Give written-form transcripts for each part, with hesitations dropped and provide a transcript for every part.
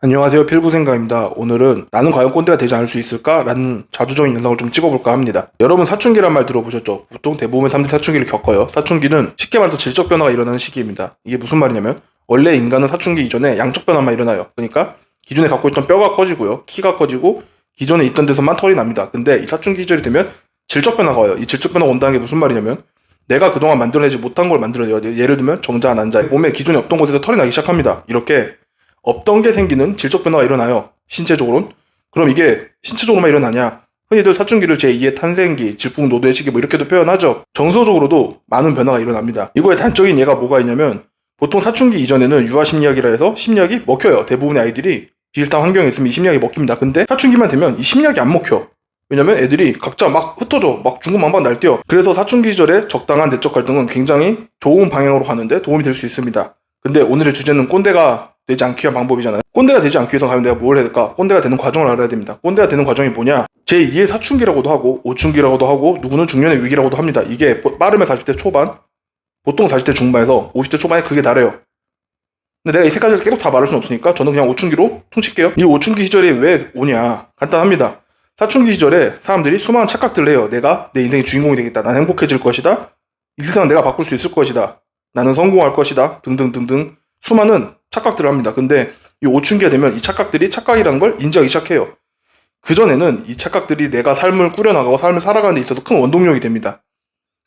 안녕하세요, 필구생가입니다. 오늘은 나는 과연 꼰대가 되지 않을 수 있을까? 라는 자주적인 영상을 좀 찍어볼까 합니다. 여러분 사춘기란 말 들어보셨죠? 보통 대부분의 사람들이 사춘기를 겪어요. 사춘기는 쉽게 말해서 질적 변화가 일어나는 시기입니다. 이게 무슨 말이냐면 원래 인간은 사춘기 이전에 양적 변화만 일어나요. 그러니까 기존에 갖고 있던 뼈가 커지고요, 키가 커지고 기존에 있던 데서만 털이 납니다. 근데 이 사춘기 시절이 되면 질적 변화가 와요. 이 질적 변화가 온다는 게 무슨 말이냐면 내가 그동안 만들어내지 못한 걸 만들어내요. 예를 들면 정자, 난자, 몸에 기존에 없던 곳에서 털이 나기 시작합니다. 이렇게 없던 게 생기는 질적 변화가 일어나요. 신체적으로는. 그럼 이게 신체적으로만 일어나냐? 흔히들 사춘기를 제2의 탄생기, 질풍노도의 시기 뭐 이렇게도 표현하죠. 정서적으로도 많은 변화가 일어납니다. 이거의 단적인 예가 뭐가 있냐면 보통 사춘기 이전에는 유아심리학이라 해서 심리학이 먹혀요. 대부분의 아이들이 비슷한 환경에 있으면 이 심리학이 먹힙니다. 근데 사춘기만 되면 이 심리학이 안 먹혀. 왜냐면 애들이 각자 막 흩어져, 막 중구망방 날뛰어. 그래서 사춘기 시절에 적당한 내적 갈등은 굉장히 좋은 방향으로 가는데 도움이 될 수 있습니다. 근데 오늘의 주제는 꼰대가 되지 않기 위한 방법이잖아요. 꼰대가 되지 않기 위해서 가면 내가 뭘 해야 될까? 꼰대가 되는 과정을 알아야 됩니다. 꼰대가 되는 과정이 뭐냐? 제2의 사춘기라고도 하고 오춘기라고도 하고 누구는 중년의 위기라고도 합니다. 이게 빠르면 40대 초반, 보통 40대 중반에서 50대 초반에 그게 다래요. 근데 내가 이 세 가지를 계속 다 말할 수는 없으니까 저는 그냥 오춘기로 퉁칠게요. 이 오춘기 시절이 왜 오냐? 간단합니다. 사춘기 시절에 사람들이 수많은 착각들을 해요. 내가 내 인생의 주인공이 되겠다. 난 행복해질 것이다. 이 세상은 내가 바꿀 수 있을 것이다. 나는 성공할 것이다. 등등등등 수많은 착각들을 합니다. 근데 이 오춘기가 되면 이 착각들이 착각이라는 걸 인지하기 시작해요. 그전에는 이 착각들이 내가 삶을 꾸려나가고 삶을 살아가는 데 있어서 큰 원동력이 됩니다.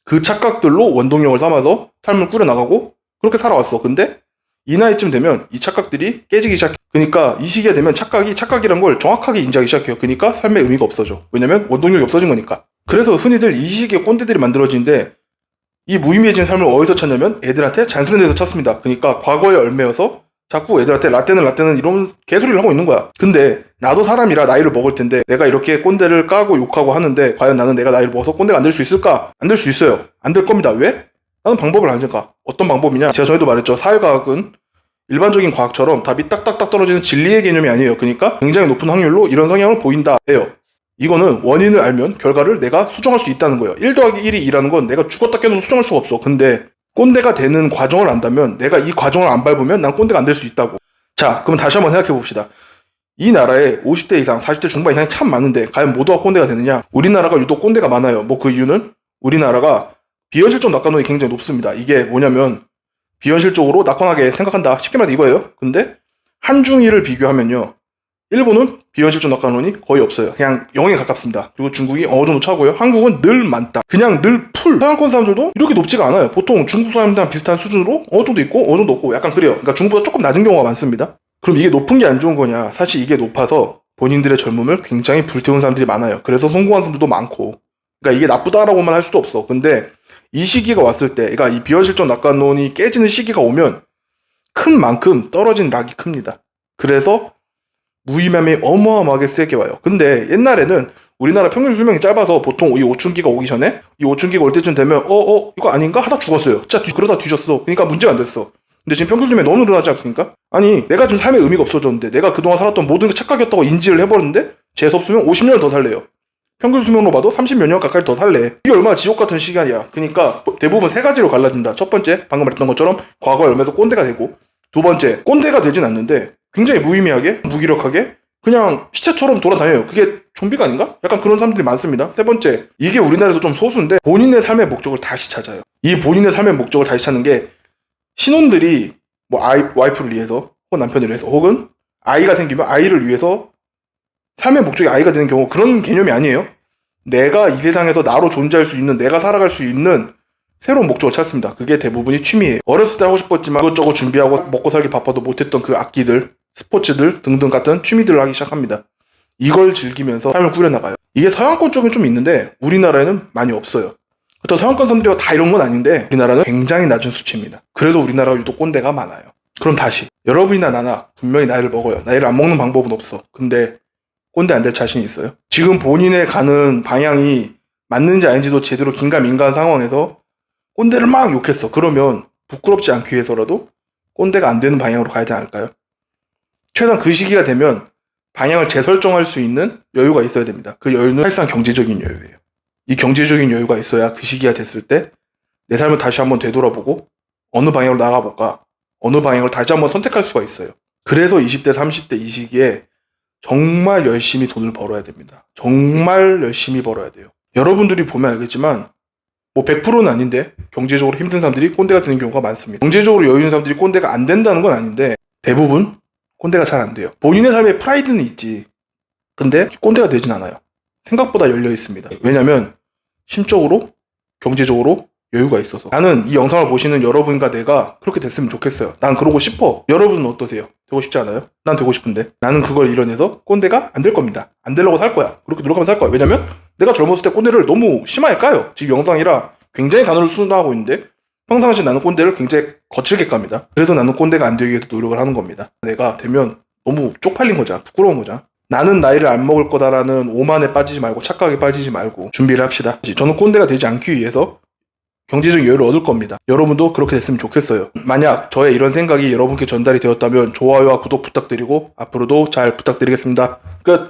그 착각들로 원동력을 삼아서 삶을 꾸려나가고 그렇게 살아왔어. 근데 이 나이쯤 되면 이 착각들이 깨지기 시작해요. 그러니까 이 시기가 되면 착각이라는 걸 정확하게 인지하기 시작해요. 그러니까 삶의 의미가 없어져. 왜냐면 원동력이 없어진 거니까. 그래서 흔히들 이 시기에 꼰대들이 만들어지는데 이 무의미해진 삶을 어디서 찾냐면 애들한테 잔소리는 데서 찾습니다. 그러니까 과거에 얽매여서 자꾸 애들한테 라떼는 이런 개소리를 하고 있는 거야. 근데 나도 사람이라 나이를 먹을 텐데 내가 이렇게 꼰대를 까고 욕하고 하는데 과연 나는 내가 나이를 먹어서 꼰대가 안 될 수 있을까? 안 될 수 있어요. 안 될 겁니다. 왜? 나는 방법을 아니까. 어떤 방법이냐? 제가 전에도 말했죠. 사회과학은 일반적인 과학처럼 답이 딱딱딱 떨어지는 진리의 개념이 아니에요. 그러니까 굉장히 높은 확률로 이런 성향을 보인다 해요. 이거는 원인을 알면 결과를 내가 수정할 수 있다는 거예요. 1 더하기 1이 2라는 건 내가 죽었다 깨어나도 수정할 수가 없어. 근데 꼰대가 되는 과정을 안다면 내가 이 과정을 안 밟으면 난 꼰대가 안 될 수 있다고. 자, 그럼 다시 한번 생각해 봅시다. 이 나라에 50대 이상, 40대 중반 이상이 참 많은데 과연 모두가 꼰대가 되느냐? 우리나라가 유독 꼰대가 많아요. 뭐 그 이유는 우리나라가 비현실적 낙관론이 굉장히 높습니다. 이게 뭐냐면 비현실적으로 낙관하게 생각한다. 쉽게 말해 이거예요. 근데 한중일을 비교하면요. 일본은 비현실적 낙관론이 거의 없어요. 그냥 0에 가깝습니다. 그리고 중국이 어느 정도 차고요. 한국은 늘 많다. 그냥 늘 풀. 서양권 사람들도 이렇게 높지가 않아요. 보통 중국 사람들이랑 비슷한 수준으로 어느 정도 있고 어느 정도 없고 약간 그래요. 그러니까 중국보다 조금 낮은 경우가 많습니다. 그럼 이게 높은 게 안 좋은 거냐? 사실 이게 높아서 본인들의 젊음을 굉장히 불태운 사람들이 많아요. 그래서 성공한 사람들도 많고. 그러니까 이게 나쁘다라고만 할 수도 없어. 근데 이 시기가 왔을 때, 그러니까 이 비현실적 낙관론이 깨지는 시기가 오면 큰 만큼 떨어진 락이 큽니다. 그래서 무의미함이 어마어마하게 세게 와요. 근데 옛날에는 우리나라 평균 수명이 짧아서 보통 이 오춘기가 오기 전에 이 오춘기가 올 때쯤 되면 이거 아닌가? 하다 죽었어요. 진짜 그러다 뒤졌어. 그러니까 문제가 안 됐어. 근데 지금 평균 수명이 너무 늘어나지 않습니까? 아니 내가 지금 삶의 의미가 없어졌는데 내가 그동안 살았던 모든 게 착각이었다고 인지를 해버렸는데 재수 없으면 50년을 더 살래요. 평균 수명으로 봐도 30몇 년 가까이 더 살래. 이게 얼마나 지옥 같은 시간이야. 그러니까 대부분 세 가지로 갈라진다. 첫 번째 방금 말했던 것처럼 과거에 얽매서 꼰대가 되고, 두 번째 꼰대가 되진 않는데 굉장히 무의미하게 무기력하게 그냥 시체처럼 돌아다녀요. 그게 좀비가 아닌가? 약간 그런 사람들이 많습니다. 세 번째, 이게 우리나라에도 좀 소수인데 본인의 삶의 목적을 다시 찾아요. 이 본인의 삶의 목적을 다시 찾는 게 신혼들이 뭐 와이프를 위해서 혹은 남편을 위해서 혹은 아이가 생기면 아이를 위해서 삶의 목적이 아이가 되는 경우, 그런 개념이 아니에요. 내가 이 세상에서 나로 존재할 수 있는, 내가 살아갈 수 있는 새로운 목적을 찾습니다. 그게 대부분이 취미예요. 어렸을 때 하고 싶었지만 이것저것 준비하고 먹고 살기 바빠도 못했던 그 악기들, 스포츠들 등등 같은 취미들을 하기 시작합니다. 이걸 즐기면서 삶을 꾸려나가요. 이게 서양권 쪽은 좀 있는데 우리나라에는 많이 없어요. 그렇다고 서양권 사람들이 다 이런 건 아닌데 우리나라는 굉장히 낮은 수치입니다. 그래서 우리나라가 유독 꼰대가 많아요. 그럼 다시, 여러분이나 나나 분명히 나이를 먹어요. 나이를 안 먹는 방법은 없어. 근데 꼰대 안 될 자신이 있어요? 지금 본인의 가는 방향이 맞는지 아닌지도 제대로 긴가민가한 상황에서 꼰대를 막 욕했어. 그러면 부끄럽지 않기 위해서라도 꼰대가 안 되는 방향으로 가야지 않을까요? 최소한 그 시기가 되면 방향을 재설정할 수 있는 여유가 있어야 됩니다. 그 여유는 사실상 경제적인 여유예요. 이 경제적인 여유가 있어야 그 시기가 됐을 때 내 삶을 다시 한번 되돌아보고 어느 방향으로 나가볼까? 어느 방향을 다시 한번 선택할 수가 있어요. 그래서 20대, 30대 이 시기에 정말 열심히 돈을 벌어야 됩니다. 정말 열심히 벌어야 돼요. 여러분들이 보면 알겠지만 뭐 100%는 아닌데 경제적으로 힘든 사람들이 꼰대가 되는 경우가 많습니다. 경제적으로 여유 있는 사람들이 꼰대가 안 된다는 건 아닌데 대부분 꼰대가 잘 안 돼요. 본인의 삶에 프라이드는 있지. 근데 꼰대가 되진 않아요. 생각보다 열려 있습니다. 왜냐면 심적으로, 경제적으로 여유가 있어서. 나는 이 영상을 보시는 여러분과 내가 그렇게 됐으면 좋겠어요. 난 그러고 싶어. 여러분은 어떠세요? 되고 싶지 않아요? 난 되고 싶은데. 나는 그걸 이뤄내서 꼰대가 안 될 겁니다. 안 되려고 살 거야. 그렇게 노력하면서 살 거야. 왜냐면 내가 젊었을 때 꼰대를 너무 심하게 까요. 지금 영상이라 굉장히 단어를 순화하고 있는데 평상시 나는 꼰대를 굉장히 거칠게 깝니다. 그래서 나는 꼰대가 안 되기 위해서 노력을 하는 겁니다. 내가 되면 너무 쪽팔린 거잖아. 부끄러운 거잖아. 나는 나이를 안 먹을 거다라는 오만에 빠지지 말고 착각에 빠지지 말고 준비를 합시다. 저는 꼰대가 되지 않기 위해서 경제적 여유를 얻을 겁니다. 여러분도 그렇게 됐으면 좋겠어요. 만약 저의 이런 생각이 여러분께 전달이 되었다면 좋아요와 구독 부탁드리고 앞으로도 잘 부탁드리겠습니다. 끝!